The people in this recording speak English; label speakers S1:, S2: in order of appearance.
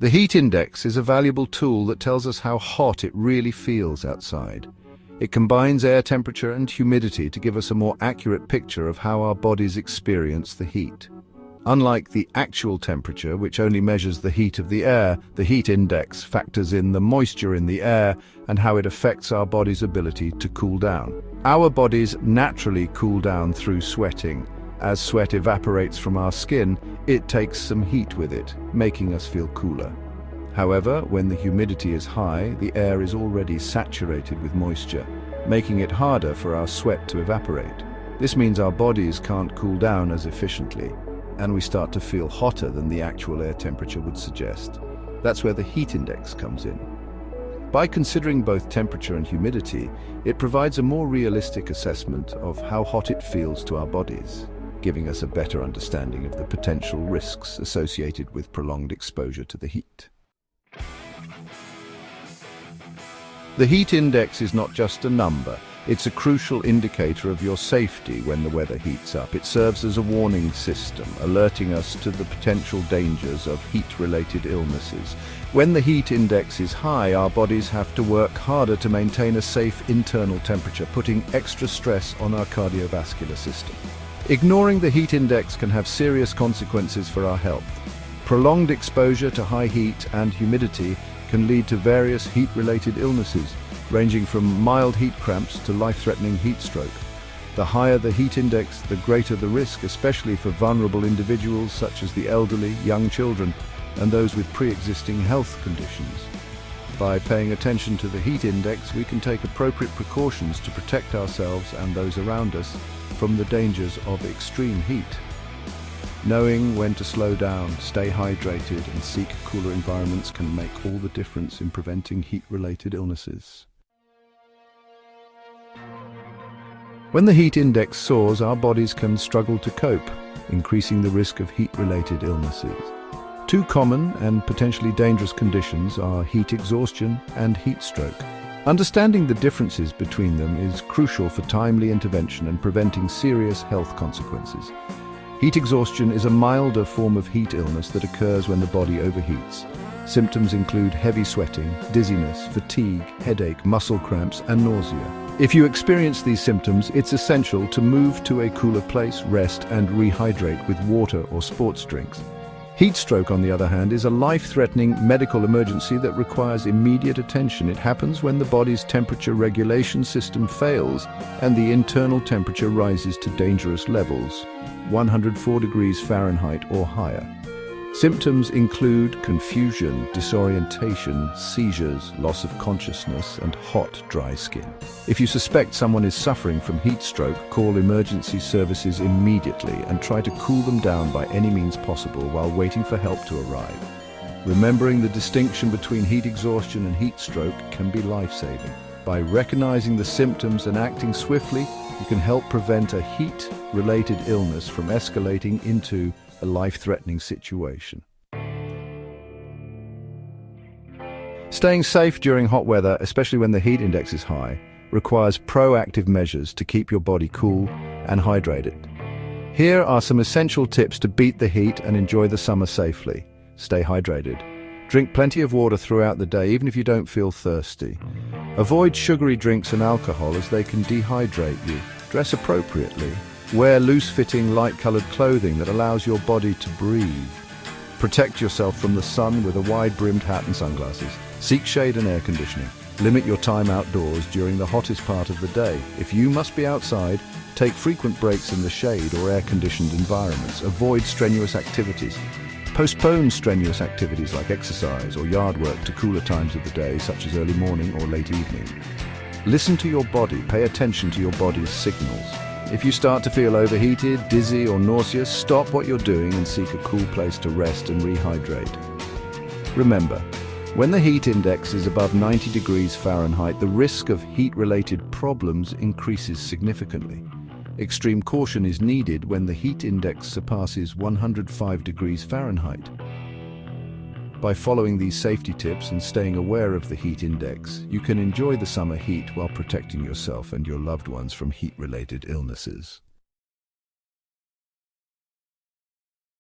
S1: The heat index is a valuable tool that tells us how hot it really feels outside. It combines air temperature and humidity to give us a more accurate picture of how our bodies experience the heat. Unlike the actual temperature, which only measures the heat of the air, the heat index factors in the moisture in the air and how it affects our body's ability to cool down. Our bodies naturally cool down through sweating. As sweat evaporates from our skin, it takes some heat with it, making us feel cooler. However, when the humidity is high, the air is already saturated with moisture, making it harder for our sweat to evaporate. This means our bodies can't cool down as efficiently, and we start to feel hotter than the actual air temperature would suggest. That's where the heat index comes in. By considering both temperature and humidity, it provides a more realistic assessment of how hot it feels to our bodies, giving us a better understanding of the potential risks associated with prolonged exposure to the heat. The heat index is not just a number, it's a crucial indicator of your safety when the weather heats up. It serves as a warning system, alerting us to the potential dangers of heat-related illnesses. When the heat index is high, our bodies have to work harder to maintain a safe internal temperature, putting extra stress on our cardiovascular system. Ignoring the heat index can have serious consequences for our health. Prolonged exposure to high heat and humidity can lead to various heat-related illnesses, ranging from mild heat cramps to life-threatening heat stroke. The higher the heat index, the greater the risk, especially for vulnerable individuals such as the elderly, young children, and those with pre-existing health conditions. By paying attention to the heat index, we can take appropriate precautions to protect ourselves and those around us from the dangers of extreme heat. Knowing when to slow down, stay hydrated, and seek cooler environments can make all the difference in preventing heat-related illnesses. When the heat index soars, our bodies can struggle to cope, increasing the risk of heat-related illnesses. Two common and potentially dangerous conditions are heat exhaustion and heat stroke. Understanding the differences between them is crucial for timely intervention and preventing serious health consequences. Heat exhaustion is a milder form of heat illness that occurs when the body overheats. Symptoms include heavy sweating, dizziness, fatigue, headache, muscle cramps, and nausea. If you experience these symptoms, it's essential to move to a cooler place, rest, and rehydrate with water or sports drinks. Heat stroke, on the other hand, is a life-threatening medical emergency that requires immediate attention. It happens when the body's temperature regulation system fails and the internal temperature rises to dangerous levels, 104 degrees Fahrenheit or higher. Symptoms include confusion, disorientation, seizures, loss of consciousness, and hot, dry skin. If you suspect someone is suffering from heat stroke, call emergency services immediately and try to cool them down by any means possible while waiting for help to arrive. Remembering the distinction between heat exhaustion and heat stroke can be life-saving. By recognizing the symptoms and acting swiftly, you can help prevent a heat-related illness from escalating into a life-threatening situation. Staying safe during hot weather, especially when the heat index is high, requires proactive measures to keep your body cool and hydrated. Here are some essential tips to beat the heat and enjoy the summer safely. Stay hydrated. Drink plenty of water throughout the day, even if you don't feel thirsty. Avoid sugary drinks and alcohol as they can dehydrate you. Dress appropriately. Wear loose-fitting, light-colored clothing that allows your body to breathe. Protect yourself from the sun with a wide-brimmed hat and sunglasses. Seek shade and air conditioning. Limit your time outdoors during the hottest part of the day. If you must be outside, take frequent breaks in the shade or air-conditioned environments. Avoid strenuous activities. Postpone strenuous activities like exercise or yard work to cooler times of the day, such as early morning or late evening. Listen to your body. Pay attention to your body's signals. If you start to feel overheated, dizzy, or nauseous, stop what you're doing and seek a cool place to rest and rehydrate. Remember, when the heat index is above 90 degrees Fahrenheit, the risk of heat-related problems increases significantly. Extreme caution is needed when the heat index surpasses 105 degrees Fahrenheit. By following these safety tips and staying aware of the heat index, you can enjoy the summer heat while protecting yourself and your loved ones from heat-related illnesses.